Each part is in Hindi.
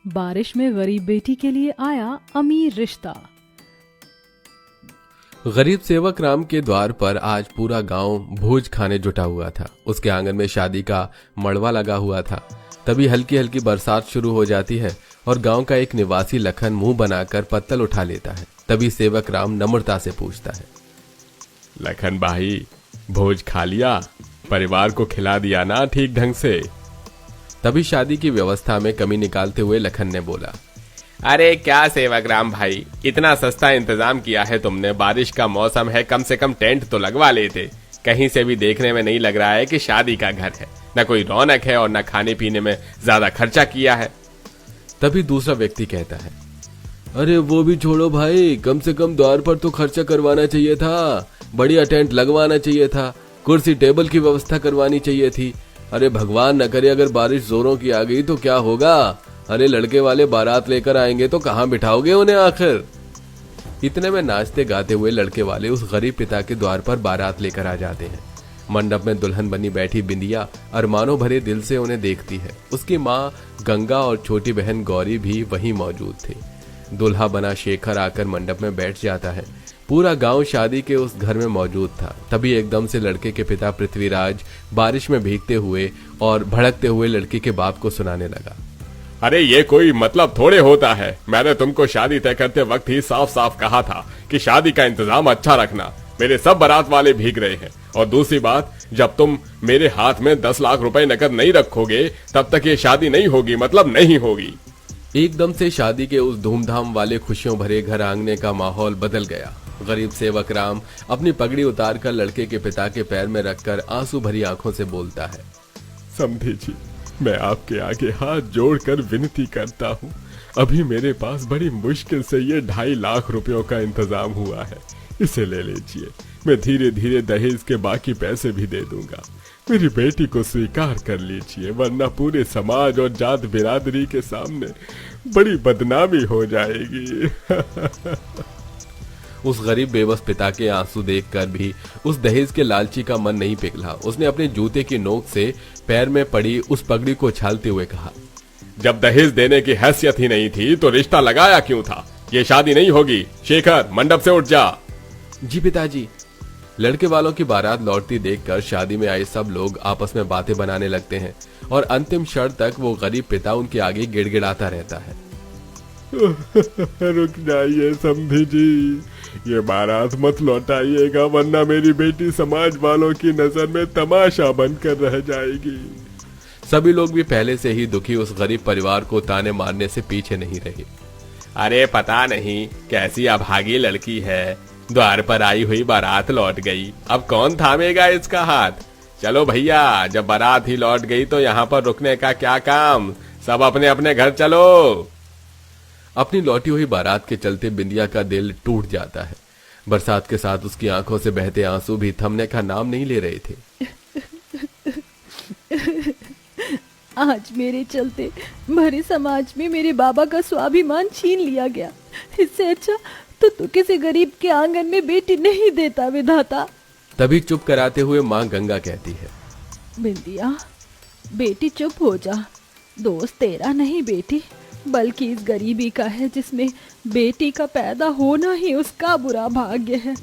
बारिश में गरीब बेटी के लिए आया अमीर रिश्ता। गरीब सेवक राम के द्वार पर आज पूरा गांव भोज खाने जुटा हुआ था। उसके आंगन में शादी का मड़वा लगा हुआ था। तभी हल्की हल्की बरसात शुरू हो जाती है और गांव का एक निवासी लखन मुंह बनाकर पत्तल उठा लेता है। तभी सेवक राम नम्रता से पूछता है, लखन भाई, भोज खा लिया? परिवार को खिला दिया ना ठीक ढंग से? तभी शादी की व्यवस्था में कमी निकालते हुए लखन ने बोला, अरे क्या सेवक राम भाई, इतना सस्ता इंतजाम किया है तुमने। बारिश का मौसम है, कम से कम टेंट तो लगवा लेते। कहीं से भी देखने में नहीं लग रहा है कि शादी का घर है। न कोई रौनक है और न खाने पीने में ज्यादा खर्चा किया है। तभी दूसरा व्यक्ति कहता है, अरे वो भी छोड़ो भाई, कम से कम द्वार पर तो खर्चा करवाना चाहिए था। बढ़िया टेंट लगवाना चाहिए था। कुर्सी टेबल की व्यवस्था करवानी चाहिए थी। अरे भगवान न करे अगर बारिश जोरों की आ गई तो क्या होगा? अरे लड़के वाले बारात लेकर आएंगे तो कहाँ बिठाओगे उन्हें आखिर? इतने में नाचते गाते हुए लड़के वाले उस गरीब पिता के द्वार पर बारात लेकर आ जाते हैं। मंडप में दुल्हन बनी बैठी बिंदिया अरमानों भरे दिल से उन्हें देखती है। उसकी माँ गंगा और छोटी बहन गौरी भी वहीं मौजूद थी। दूल्हा बना शेखर आकर मंडप में बैठ जाता है। पूरा गांव शादी के उस घर में मौजूद था। तभी एकदम से लड़के के पिता पृथ्वीराज बारिश में भीगते हुए और भड़कते हुए लड़की के बाप को सुनाने लगा, अरे ये कोई मतलब थोड़े होता है। मैंने तुमको शादी तय करते वक्त ही साफ साफ कहा था कि शादी का इंतजाम अच्छा रखना। मेरे सब बारात वाले भीग रहे हैं। और दूसरी बात, जब तुम मेरे हाथ में 10 लाख रुपए नकद नहीं रखोगे तब तक ये शादी नहीं होगी, मतलब नहीं होगी। एकदम से शादी के उस धूमधाम वाले खुशियों भरे घर आंगने का माहौल बदल गया। गरीब सेवक राम अपनी पगड़ी उतारकर लड़के के पिता के पैर में रखकर आंसू भरी आंखों से बोलता है, समझी जी, मैं आपके आगे हाथ जोड़कर विनती करता हूँ। अभी मेरे पास बड़ी मुश्किल से ये 2.5 लाख रुपयों का इंतजाम हुआ है। इसे ले लीजिए। मैं धीरे धीरे दहेज के बाकी पैसे भी दे दूंगा। मेरी बेटी को स्वीकार कर लीजिए, वरना पूरे समाज और जात बिरादरी के सामने बड़ी बदनामी हो जाएगी। उस गरीब बेबस पिता के आंसू देखकर भी उस दहेज के लालची का मन नहीं पिघला। उसने अपने जूते की नोक से पैर में पड़ी उस पगड़ी को उछालते हुए कहा, जब दहेज देने की हैसियत ही नहीं थी तो रिश्ता लगाया क्यों था? ये शादी नहीं होगी। शेखर, मंडप से उठ जा। जी पिताजी। लड़के वालों की बारात लौटती देखकर शादी में आए सब लोग आपस में बातें बनाने लगते हैं और अंतिम क्षण तक वो गरीब पिता उनके आगे गिड़गिड़ाता रहता है। रुक जाइए समधी जी, ये बारात मत लौटाइएगा, वरना मेरी बेटी समाज वालों की नजर में तमाशा बनकर रह जाएगी। सभी लोग भी पहले से ही दुखी उस गरीब परिवार को ताने मारने से पीछे नहीं रहे। अरे पता नहीं कैसी अभागी लड़की है, द्वार पर आई हुई बारात लौट गई। अब कौन थामेगा इसका हाथ? चलो भैया, जब बारात ही लौट गई तो यहाँ पर रुकने का क्या काम? सब अपने अपने घर चलो। अपनी लौटी हुई बारात के चलते बिंदिया का दिल टूट जाता है। बरसात के साथ उसकी आंखों से बहते आंसू भी थमने का नाम नहीं ले रहे थे। आज मेरे चलते भरे समाज में मेरे बाबा का स्वाभिमान छीन लिया गया। इससे अच्छा तो तू किसी गरीब के आंगन में बेटी नहीं देता विधाता। तभी चुप कराते हुए माँ गंगा कहती है, बिंदिया बेटी चुप हो जा। दोस्त तेरा नहीं बेटी, बल्कि इस गरीबी का है जिसमें बेटी का पैदा होना ही उसका बुरा भाग्य है।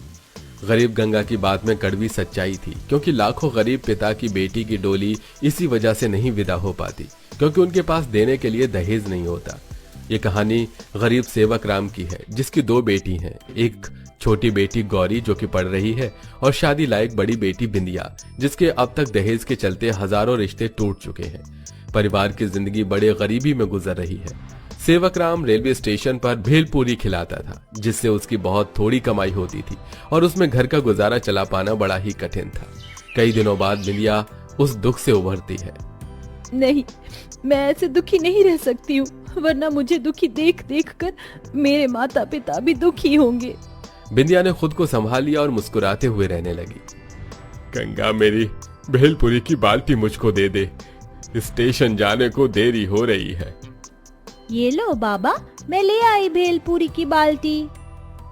गरीब गंगा की बात में कड़वी सच्चाई थी, क्योंकि लाखों गरीब पिता की बेटी की डोली इसी वजह से नहीं विदा हो पाती, क्योंकि उनके पास देने के लिए दहेज नहीं होता। ये कहानी गरीब सेवक राम की है, जिसकी 2 बेटी हैं। एक छोटी बेटी गौरी जो कि पढ़ रही है, और शादी लायक बड़ी बेटी बिंदिया, जिसके अब तक दहेज के चलते हजारों रिश्ते टूट चुके हैं। परिवार की जिंदगी बड़े गरीबी में गुजर रही है। सेवक राम रेलवे स्टेशन पर भेलपूरी खिलाता था, जिससे उसकी बहुत थोड़ी कमाई होती थी और उसमें घर का गुजारा चला पाना बड़ा ही कठिन था। कई दिनों बाद बिंदिया उस दुख से उभरती है। नहीं, मैं ऐसे दुखी नहीं रह सकती हूँ, वरना मुझे दुखी देख देख कर मेरे माता पिता भी दुखी होंगे। बिंदिया ने खुद को संभाल लिया और मुस्कुराते हुए रहने लगी। गंगा, मेरी भेलपुरी की बाल्टी मुझको दे दे, स्टेशन जाने को देरी हो रही है। ये लो बाबा, मैं ले आई भेलपूरी की बाल्टी।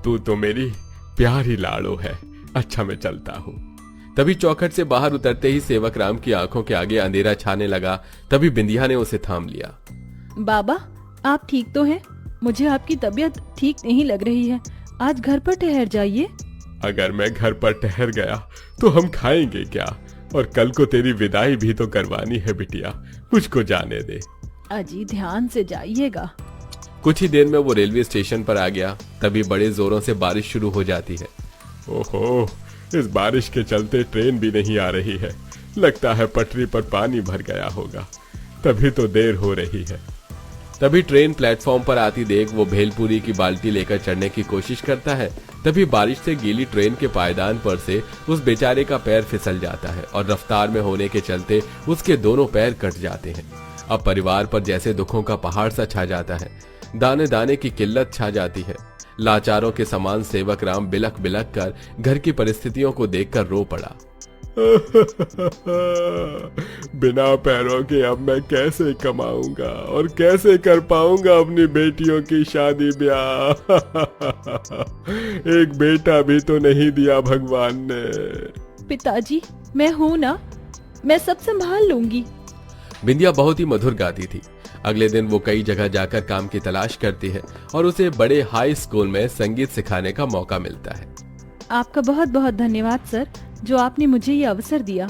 तू तो मेरी प्यारी लाड़ो है। अच्छा, मैं चलता हूँ। तभी चौखट से बाहर उतरते ही सेवक राम की आंखों के आगे अंधेरा छाने लगा। तभी बिंदिया ने उसे थाम लिया। बाबा, आप ठीक तो हैं? मुझे आपकी तबीयत ठीक नहीं लग रही है। आज घर पर ठहर जाइए। अगर मैं घर पर ठहर गया तो हम खाएंगे क्या? और कल को तेरी विदाई भी तो करवानी है बिटिया, मुझको जाने दे। अजी ध्यान से जाइएगा। कुछ ही देर में वो रेलवे स्टेशन पर आ गया। तभी बड़े जोरों से बारिश शुरू हो जाती है। ओहो, इस बारिश के चलते ट्रेन भी नहीं आ रही है। लगता है पटरी पर पानी भर गया होगा, तभी तो देर हो रही है। तभी ट्रेन प्लेटफॉर्म पर आती देख वो भेलपूरी की बाल्टी लेकर चढ़ने की कोशिश करता है। तभी बारिश से गीली ट्रेन के पायदान पर से उस बेचारे का पैर फिसल जाता है और रफ्तार में होने के चलते उसके दोनों पैर कट जाते हैं। अब परिवार पर जैसे दुखों का पहाड़ सा छा जाता है। दाने दाने की किल्लत छा जाती है। लाचारों के समान सेवक राम बिलख बिलख कर घर की परिस्थितियों को देखकर रो पड़ा। बिना पैरों के अब मैं कैसे कमाऊंगा और कैसे कर पाऊंगा अपनी बेटियों की शादी ब्याह? एक बेटा भी तो नहीं दिया भगवान ने। पिताजी, मैं हूँ ना, मैं सब संभाल लूंगी। बिंदिया बहुत ही मधुर गाती थी। अगले दिन वो कई जगह जाकर काम की तलाश करती है और उसे बड़े हाई स्कूल में संगीत सिखाने का मौका मिलता है। आपका बहुत बहुत धन्यवाद सर, जो आपने मुझे ये अवसर दिया।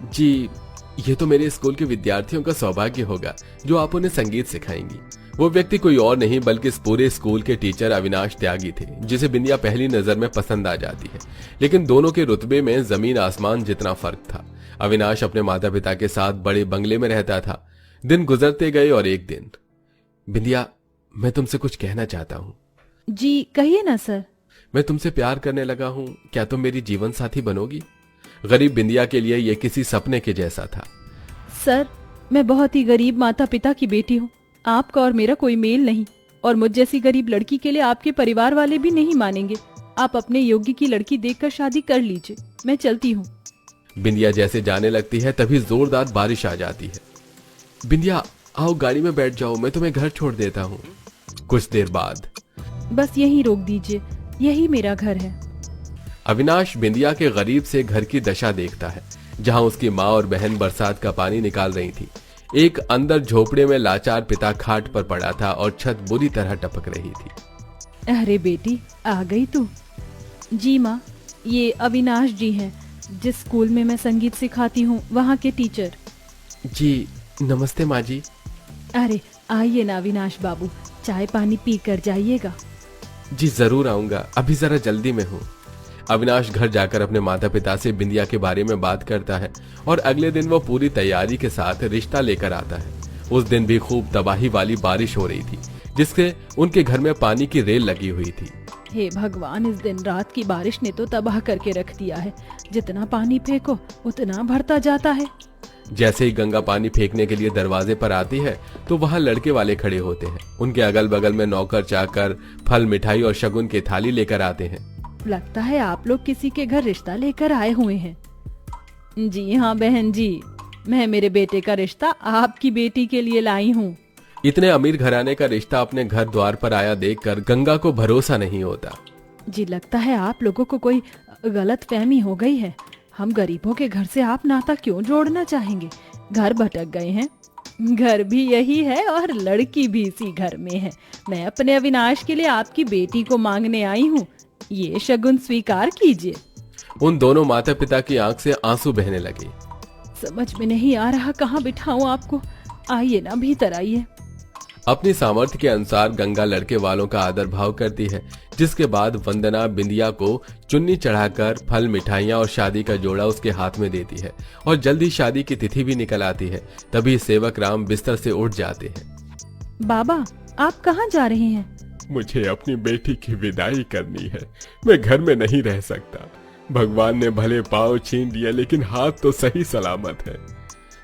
जी, ये तो मेरे स्कूल के विद्यार्थियों का सौभाग्य होगा जो आप उन्हें संगीत सिखाएंगी। वो व्यक्ति कोई और नहीं बल्कि इस पूरे स्कूल के टीचर अविनाश त्यागी थे, जिसे बिंदिया पहली नजर में पसंद आ जाती है। लेकिन दोनों के रुतबे में जमीन आसमान जितना फर्क था। अविनाश अपने माता पिता के साथ बड़े बंगले में रहता था। दिन गुजरते गए और एक दिन, बिंदिया, मैं तुमसे कुछ कहना चाहता हूँ। जी कहिए ना सर। मैं तुमसे प्यार करने लगा हूँ, क्या तुम मेरी जीवन साथी बनोगी? गरीब बिंदिया के लिए यह किसी सपने के जैसा था। सर, मैं बहुत ही गरीब माता पिता की बेटी हूँ। आपका और मेरा कोई मेल नहीं, और मुझ जैसी गरीब लड़की के लिए आपके परिवार वाले भी नहीं मानेंगे। आप अपने योग्य की लड़की देखकर शादी कर लीजिए। मैं चलती हूँ। बिंदिया जैसे जाने लगती है तभी जोरदार बारिश आ जाती है। बिंदिया, आओ गाड़ी में बैठ जाओ, मैं तुम्हें घर छोड़ देता हूँ। कुछ देर बाद, बस यहीं रोक दीजिए, यही मेरा घर है। अविनाश बिंदिया के गरीब से घर की दशा देखता है, जहां उसकी माँ और बहन बरसात का पानी निकाल रही थी। एक अंदर झोपड़े में लाचार पिता खाट पर पड़ा था और छत बुरी तरह टपक रही थी। अरे बेटी, आ गई तू? जी माँ, ये अविनाश जी हैं, जिस स्कूल में मैं संगीत सिखाती हूँ, वहाँ के टीचर। जी नमस्ते माँ जी। अरे आइए ना अविनाश बाबू, चाय पानी पी कर जाइएगा। जी जरूर आऊंगा, अभी जरा जल्दी में हूँ। अविनाश घर जाकर अपने माता पिता से बिंदिया के बारे में बात करता है और अगले दिन वो पूरी तैयारी के साथ रिश्ता लेकर आता है। उस दिन भी खूब तबाही वाली बारिश हो रही थी, जिससे उनके घर में पानी की रेल लगी हुई थी। हे भगवान, इस दिन रात की बारिश ने तो तबाह करके रख दिया है। जितना पानी फेंको उतना भरता जाता है। जैसे ही गंगा पानी फेंकने के लिए दरवाजे पर आती है तो वहाँ लड़के वाले खड़े होते हैं। उनके अगल बगल में नौकर चाकर फल मिठाई और शगुन की थाली लेकर आते हैं। लगता है आप लोग किसी के घर रिश्ता लेकर आए हुए हैं। जी हाँ बहन जी, मैं मेरे बेटे का रिश्ता आपकी बेटी के लिए लाई हूँ। इतने अमीर घराने का रिश्ता अपने घर द्वार पर आया देखकर गंगा को भरोसा नहीं होता। जी लगता है आप लोगों को कोई गलत फहमी हो गई है। हम गरीबों के घर से आप नाता क्यों जोड़ना चाहेंगे? घर भटक गए हैं। घर भी यही है और लड़की भी इसी घर में है। मैं अपने अविनाश के लिए आपकी बेटी को मांगने आई हूँ। ये शगुन स्वीकार कीजिए। उन दोनों माता पिता की आंख से आंसू बहने लगे। समझ में नहीं आ रहा कहाँ बिठाऊं आपको। आइए ना, भीतर आइए। अपनी सामर्थ्य के अनुसार गंगा लड़के वालों का आदर भाव करती है, जिसके बाद वंदना बिंदिया को चुन्नी चढ़ाकर फल मिठाइयाँ और शादी का जोड़ा उसके हाथ में देती है और जल्दी शादी की तिथि भी निकल आती है। तभी सेवक राम बिस्तर से उठ जाते हैं। बाबा, आप कहाँ जा रहे हैं? मुझे अपनी बेटी की विदाई करनी है। मैं घर में नहीं रह सकता। भगवान ने भले पाँव छीन लिया, लेकिन हाथ तो सही सलामत है।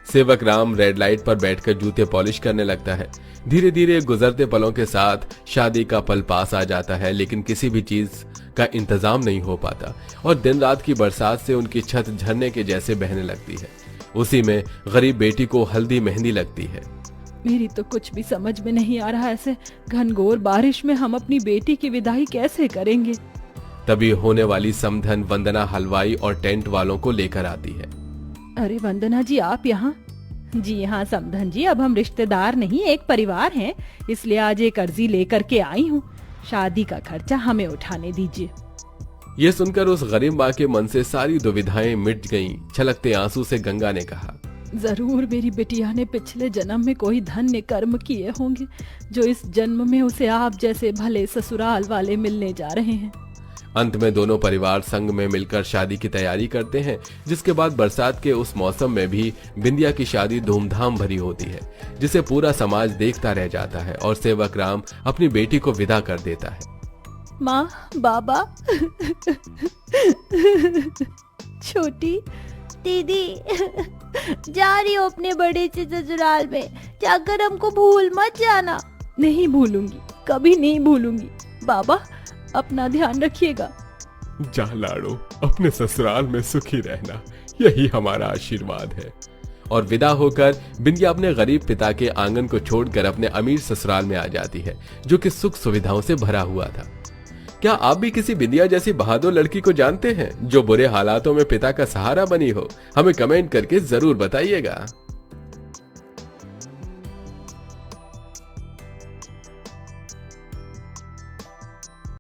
सेवक राम रेड लाइट पर बैठकर जूते पॉलिश करने लगता है। धीरे धीरे गुजरते पलों के साथ शादी का पल पास आ जाता है, लेकिन किसी भी चीज का इंतजाम नहीं हो पाता और दिन रात की बरसात से उनकी छत झरने के जैसे बहने लगती है। उसी में गरीब बेटी को हल्दी मेहंदी लगती है। मेरी तो कुछ भी समझ में नहीं आ रहा। ऐसे घनघोर बारिश में हम अपनी बेटी की विदाई कैसे करेंगे? तभी होने वाली समधन वंदना हलवाई और टेंट वालों को लेकर आती है। अरे वंदना जी, आप यहाँ? जी हाँ समधन जी, अब हम रिश्तेदार नहीं एक परिवार हैं, इसलिए आज एक अर्जी लेकर के आई हूँ। शादी का खर्चा हमें उठाने दीजिए। ये सुनकर उस गरीब माँ के मन से सारी दुविधाएं मिट गईं। छलकते आंसू से गंगा ने कहा, जरूर मेरी बिटिया ने पिछले जन्म में कोई धन्य कर्म किए होंगे, जो इस जन्म में उसे आप जैसे भले ससुराल वाले मिलने जा रहे हैं। अंत में दोनों परिवार संग में मिलकर शादी की तैयारी करते हैं, जिसके बाद बरसात के उस मौसम में भी बिंदिया की शादी धूमधाम भरी होती है, जिसे पूरा समाज देखता रह जाता है और सेवक राम अपनी बेटी को विदा कर देता है। माँ, बाबा, छोटी दीदी जा रही हो अपने बड़े से ससुराल में, जाकर हमको भूल मत जाना। नहीं भूलूंगी, कभी नहीं भूलूंगी। बाबा अपना ध्यान रखिएगा। जा लाडो, अपने ससुराल में सुखी रहना, यही हमारा आशीर्वाद है। और विदा होकर बिंदिया अपने गरीब पिता के आंगन को छोड़कर अपने अमीर ससुराल में आ जाती है, जो कि सुख सुविधाओं से भरा हुआ था। क्या आप भी किसी बिंदिया जैसी बहादुर लड़की को जानते हैं जो बुरे हालातों में पिता का सहारा बनी हो? हमें कमेंट करके जरूर बताइएगा।